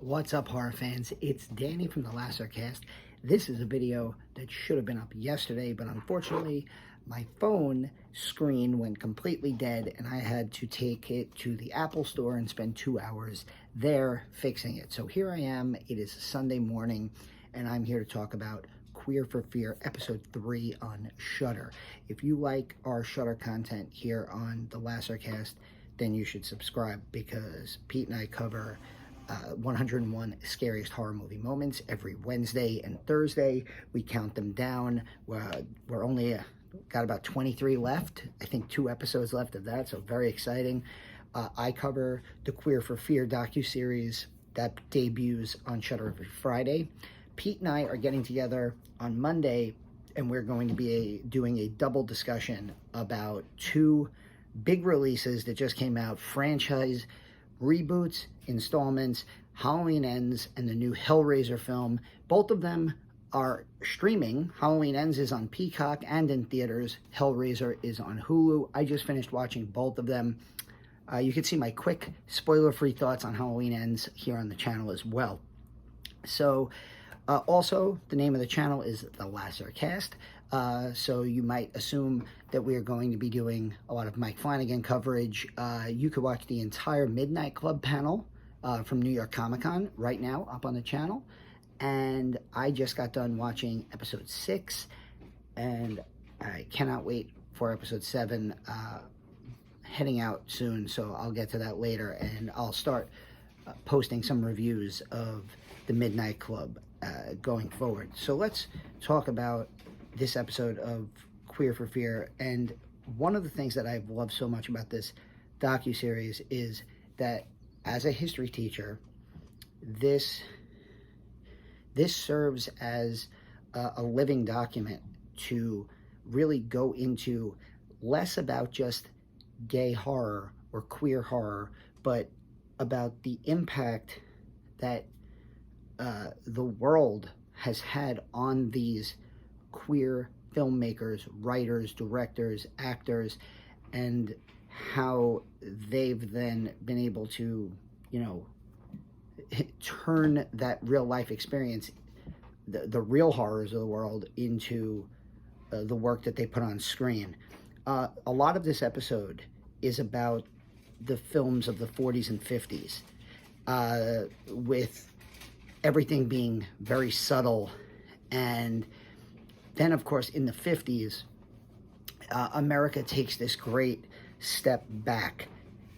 What's up, horror fans? It's Danny from the Lassercast. This is a video that should have been up yesterday, but unfortunately, my phone screen went completely dead, and I had to take it to the Apple store and spend 2 hours there fixing it. So here I am. It is Sunday morning, and I'm here to talk about Queer for Fear Episode 3 on Shudder. If you like our Shudder content here on the Lassercast, then you should subscribe, because Pete and I cover 101 scariest horror movie moments every Wednesday and Thursday. We count them down. We're only got about 23 left. I think 2 episodes left of that, so very exciting. I cover the Queer for Fear docuseries that debuts on Shudder every Friday. Pete and I are getting together on Monday, and we're going to be doing a double discussion about 2 big releases that just came out, franchise reboots, installments, Halloween Ends, and the new Hellraiser film. Both of them are streaming. Halloween Ends is on Peacock and in theaters. Hellraiser is on Hulu. I just finished watching both of them. You can see my quick spoiler-free thoughts on Halloween Ends here on the channel as well. So, also, the name of the channel is The Lassercast. So you might assume that we are going to be doing a lot of Mike Flanagan coverage. You could watch the entire Midnight Club panel from New York Comic Con right now up on the channel. And I just got done watching episode 6, and I cannot wait for episode 7 heading out soon, so I'll get to that later, and I'll start posting some reviews of the Midnight Club going forward. So let's talk about this episode of Queer for Fear. And one of the things that I've loved so much about this docuseries is that as a history teacher, this serves as a living document to really go into less about just gay horror or queer horror, but about the impact that the world has had on these queer filmmakers, writers, directors, actors, and how they've then been able to, turn that real life experience, the real horrors of the world, into the work that they put on screen. A lot of this episode is about the films of the 40s and 50s, with everything being very subtle. And then, of course, in the 50s, America takes this great step back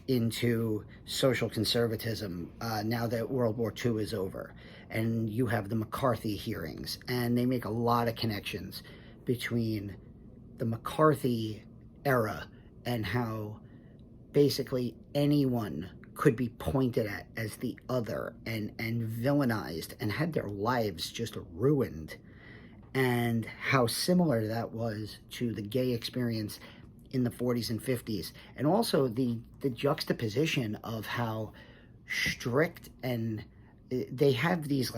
into social conservatism now that World War II is over. And you have the McCarthy hearings, and they make a lot of connections between the McCarthy era and how basically anyone could be pointed at as the other and villainized and had their lives just ruined, and how similar that was to the gay experience in the 40s and 50s. And also the juxtaposition of how strict, and they have these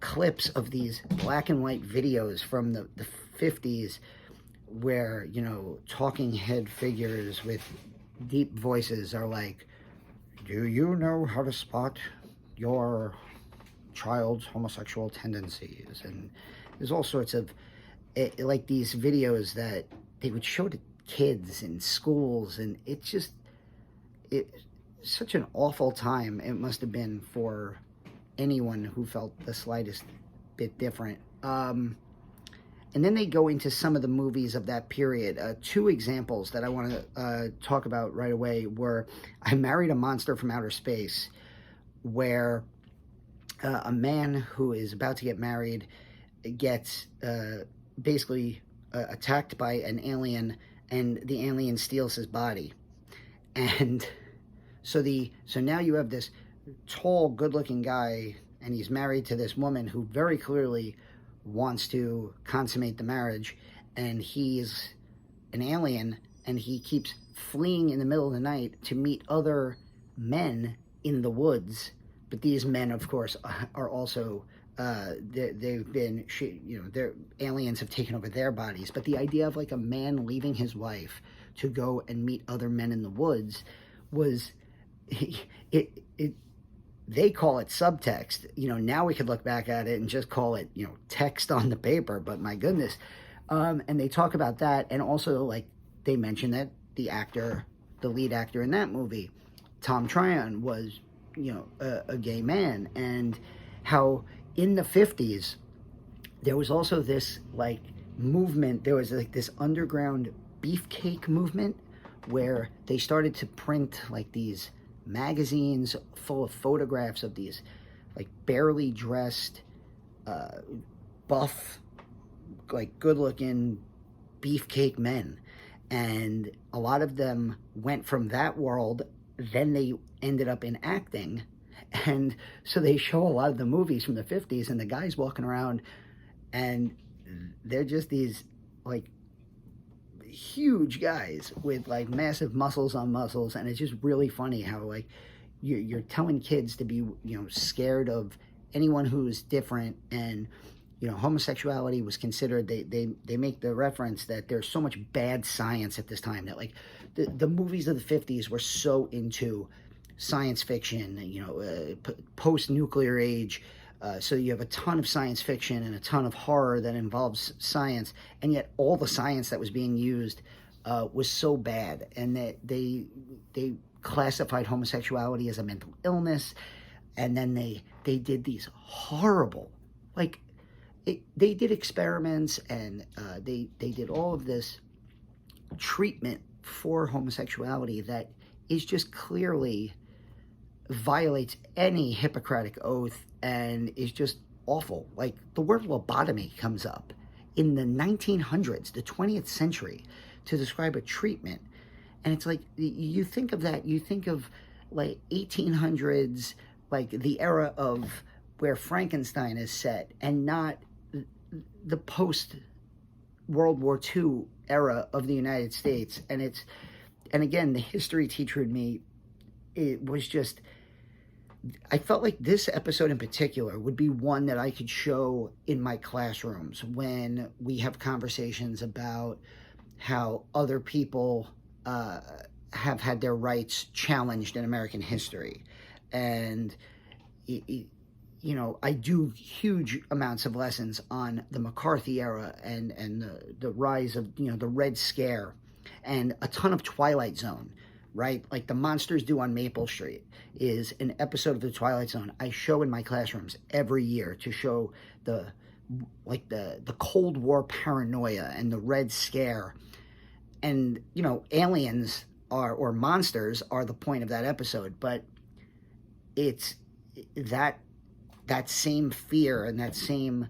clips of these black and white videos from the 50s where, talking head figures with deep voices are like, "Do you know how to spot your child's homosexual tendencies?" And there's all sorts of these videos that they would show to kids in schools, and it's such an awful time it must have been for anyone who felt the slightest bit different. And then they go into some of the movies of that period. 2 examples that I want to talk about right away were I Married a Monster from Outer Space, where a man who is about to get married gets basically attacked by an alien, and the alien steals his body. And so now you have this tall, good-looking guy, and he's married to this woman who very clearly wants to consummate the marriage, and he's an alien, and he keeps fleeing in the middle of the night to meet other men in the woods. But these men, of course, are also they've been, their aliens have taken over their bodies. But the idea of a man leaving his wife to go and meet other men in the woods was they call it subtext. Now we could look back at it and just call it, text on the paper, but my goodness. And they talk about that, and also, like, they mention that the lead actor in that movie, Tom Tryon, was, a gay man, and how in the 50s, there was also this, like, movement, there was, like, this underground beefcake movement where they started to print, like, these magazines full of photographs of these, like, barely dressed, buff, like, good-looking beefcake men. And a lot of them went from that world, then they ended up in acting. And so they show a lot of the movies from the 50s, and the guys walking around, and they're just these, like, huge guys with, like, massive muscles on muscles. And it's just really funny how, like, you're telling kids to be, scared of anyone who's different. And homosexuality was considered, they make the reference that there's so much bad science at this time, that, like, the movies of the 50s were so into science fiction, post-nuclear age. So you have a ton of science fiction and a ton of horror that involves science, and yet all the science that was being used was so bad, and that they classified homosexuality as a mental illness. And then they did these horrible, like, they did experiments, and they did all of this treatment for homosexuality that is just clearly violates any Hippocratic oath and is just awful. Like, the word lobotomy comes up in the 1900s, the 20th century, to describe a treatment. And it's like, you think of that, you think of, like, 1800s, like the era of where Frankenstein is set, and not the post-World War II era of the United States. And again, the history teacher in me, it was just, I felt like this episode in particular would be one that I could show in my classrooms when we have conversations about how other people have had their rights challenged in American history. And I do huge amounts of lessons on the McCarthy era and the rise of, the Red Scare, and a ton of Twilight Zone, right? Like the Monsters Do on Maple Street is an episode of the Twilight Zone I show in my classrooms every year to show the Cold War paranoia and the Red Scare. And, aliens or monsters are the point of that episode, but it's that same fear and that same,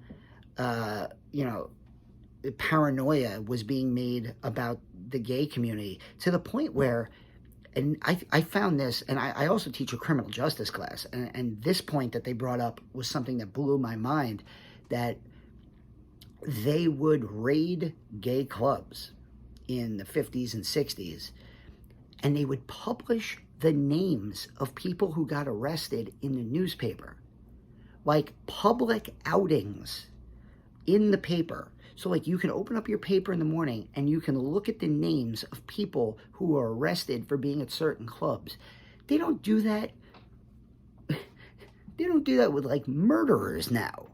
paranoia was being made about the gay community, to the point where, and I found this, and I also teach a criminal justice class, and this point that they brought up was something that blew my mind, that they would raid gay clubs in the 50s and 60s, and they would publish the names of people who got arrested in the newspaper, like public outings in the paper. So, like, you can open up your paper in the morning and you can look at the names of people who were arrested for being at certain clubs. They don't do that. They don't do that with, like, murderers now.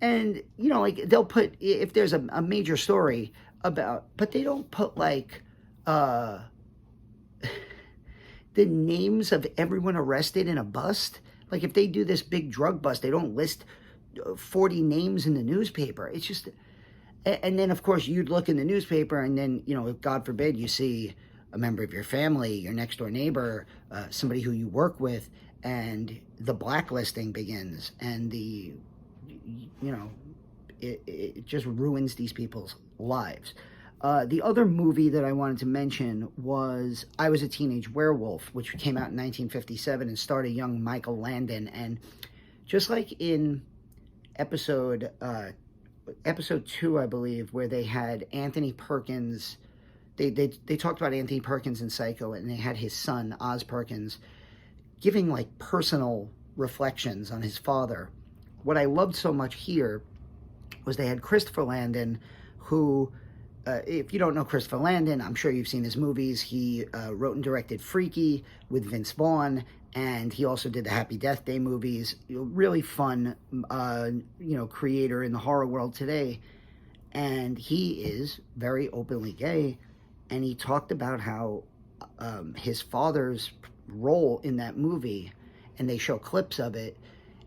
And, like, they'll put, if there's a major story about, but they don't put, like, the names of everyone arrested in a bust. Like, if they do this big drug bust, they don't list 40 names in the newspaper. It's just, and then, of course, you'd look in the newspaper, and then, God forbid, you see a member of your family, your next-door neighbor, somebody who you work with, and the blacklisting begins, and it just ruins these people's lives. The other movie that I wanted to mention was I Was a Teenage Werewolf, which came out in 1957 and starred a young Michael Landon. And just like in episode 2, I believe, where they had Anthony Perkins, they talked about Anthony Perkins in Psycho, and they had his son, Oz Perkins, giving, like, personal reflections on his father. What I loved so much here was they had Christopher Landon, who, if you don't know Christopher Landon, I'm sure you've seen his movies. He wrote and directed Freaky with Vince Vaughn, And he also did the Happy Death Day movies. Really fun, creator in the horror world today. And he is very openly gay. And he talked about how his father's role in that movie, and they show clips of it,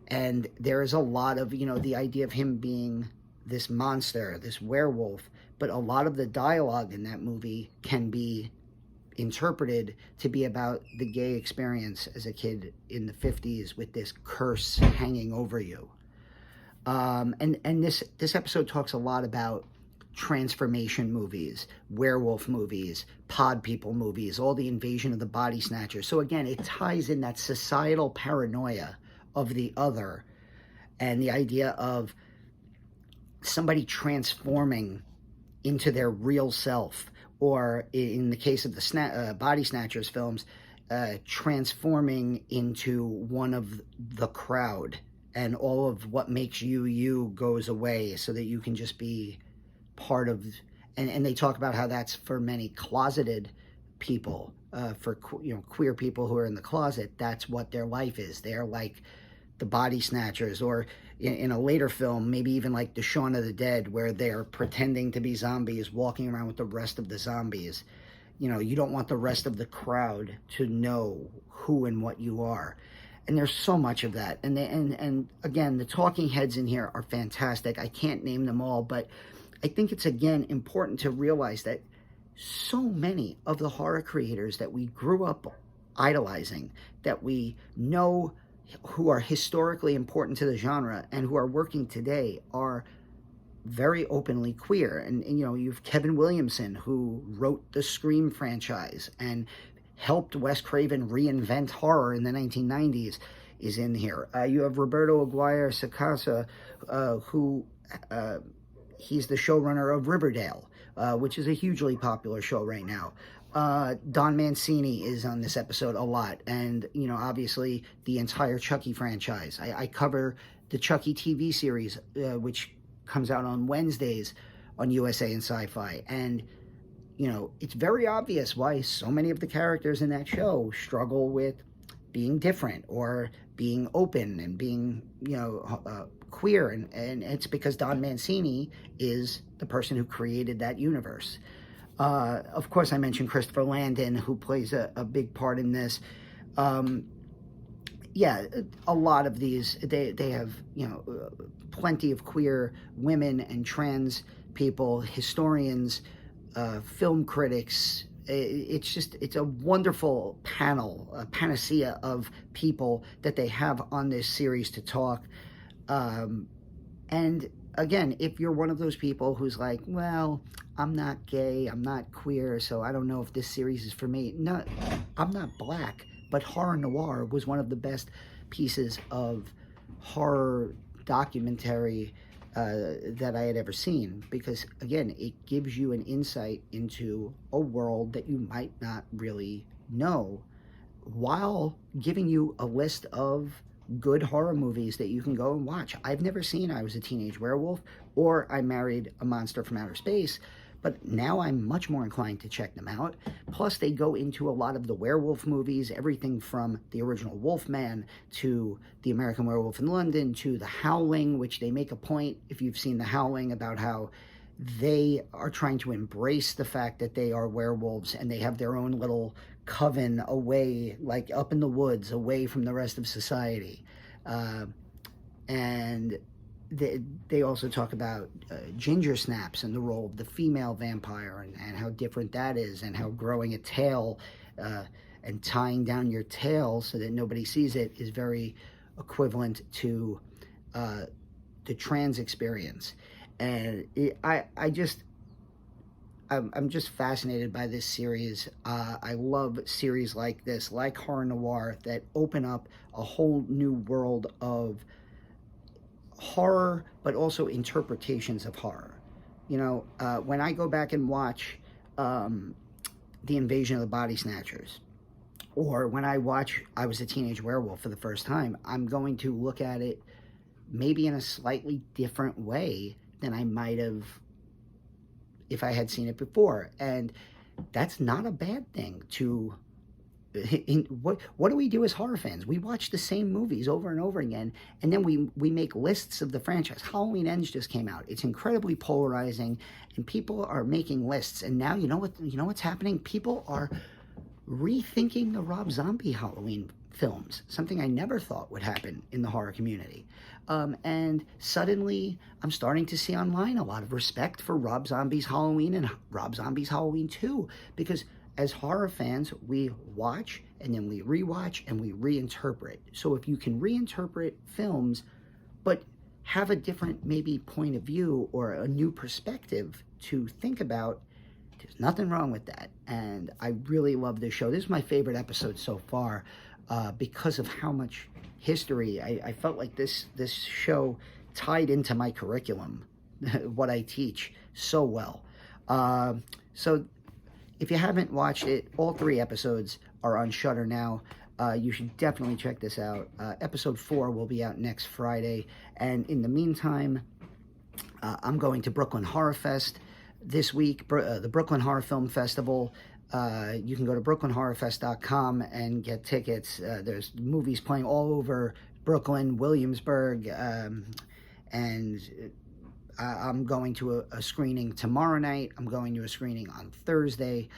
and there is a lot of, the idea of him being this monster, this werewolf, but a lot of the dialogue in that movie can be interpreted to be about the gay experience as a kid in the 50s with this curse hanging over you. And this episode talks a lot about transformation movies, werewolf movies, pod people movies, all the invasion of the body snatchers. So again, it ties in that societal paranoia of the other and the idea of somebody transforming into their real self, or in the case of the body snatchers films, transforming into one of the crowd, and all of what makes you goes away so that you can just be part of, and they talk about how that's for many closeted people, for queer people who are in the closet, that's what their life is. They're like the body snatchers, or in a later film, maybe even like the Shaun of the Dead, where they're pretending to be zombies, walking around with the rest of the zombies. You don't want the rest of the crowd to know who and what you are. And there's so much of that. And again, the talking heads in here are fantastic. I can't name them all, but I think it's, again, important to realize that so many of the horror creators that we grew up idolizing, that we know who are historically important to the genre and who are working today, are very openly queer. And you've Kevin Williamson, who wrote the Scream franchise and helped Wes Craven reinvent horror in the 1990s, is in here. You have Roberto Aguirre-Sacasa, who he's the showrunner of Riverdale, which is a hugely popular show right now. Don Mancini is on this episode a lot, and obviously the entire Chucky franchise. I cover the Chucky TV series, which comes out on Wednesdays on USA and Sci-Fi, and it's very obvious why so many of the characters in that show struggle with being different or being open and being queer, and it's because Don Mancini is the person who created that universe. Of course, I mentioned Christopher Landon, who plays a big part in this. Yeah, a lot of these, they have, plenty of queer women and trans people, historians, film critics. It's a wonderful panel, a panacea of people that they have on this series to talk. And again, if you're one of those people who's like, well, I'm not gay, I'm not queer, so I don't know if this series is for me. No, I'm not black, but horror noir was one of the best pieces of horror documentary that I had ever seen, because again, it gives you an insight into a world that you might not really know, while giving you a list of good horror movies that you can go and watch. I've never seen I Was a Teenage Werewolf or I Married a Monster from Outer Space, but now I'm much more inclined to check them out. Plus, they go into a lot of the werewolf movies, everything from the original Wolfman to The American Werewolf in London to The Howling, which they make a point, if you've seen The Howling, about how they are trying to embrace the fact that they are werewolves and they have their own little coven away, like up in the woods, away from the rest of society. And they also talk about ginger snaps and the role of the female vampire, and how different that is, and how growing a tail and tying down your tail so that nobody sees it is very equivalent to the trans experience. And I'm just fascinated by this series. I love series like this, like horror noir, that open up a whole new world of horror, but also interpretations of horror. When I go back and watch The Invasion of the Body Snatchers, or when I watch I Was a Teenage Werewolf for the first time, I'm going to look at it maybe in a slightly different way than I might have if I had seen it before. And that's not a bad thing, to what do we do as horror fans? We watch the same movies over and over again, and then we make lists of the franchise. Halloween Ends just came out. It's incredibly polarizing, and people are making lists. And now you know what's happening? People are rethinking the Rob Zombie Halloween films, something I never thought would happen in the horror community. And suddenly, I'm starting to see online a lot of respect for Rob Zombie's Halloween and Rob Zombie's Halloween 2, because as horror fans, we watch and then we rewatch and we reinterpret. So if you can reinterpret films, but have a different maybe point of view or a new perspective to think about, there's nothing wrong with that. And I really love this show. This is my favorite episode so far because of how much history. I felt like this show tied into my curriculum, what I teach, so well. So if you haven't watched it, all 3 episodes are on Shudder now. You should definitely check this out. Episode 4 will be out next Friday. And in the meantime, I'm going to Brooklyn Horror Fest this week, the Brooklyn Horror Film Festival. You can go to brooklynhorrorfest.com and get tickets. There's movies playing all over Brooklyn, Williamsburg, and I'm going to a screening tomorrow night. I'm going to a screening on Thursday.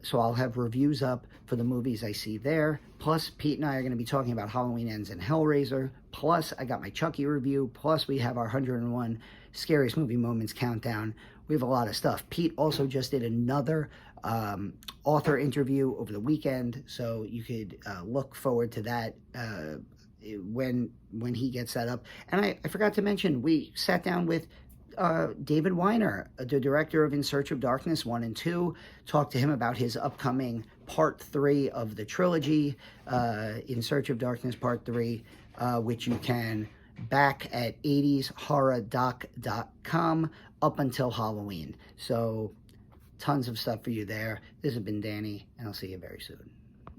So I'll have reviews up for the movies I see there. Plus, Pete and I are going to be talking about Halloween Ends and Hellraiser. Plus, I got my Chucky review. Plus, we have our 101 Scariest Movie Moments countdown. We have a lot of stuff. Pete also just did another author interview over the weekend, so you could look forward to that when he gets that up. And I forgot to mention, we sat down with David Weiner, the director of In Search of Darkness 1 and 2, talked to him about his upcoming Part 3 of the trilogy, In Search of Darkness Part 3, which you can back at 80shorrordoc.com up until Halloween. So tons of stuff for you there. This has been Danny, and I'll see you very soon.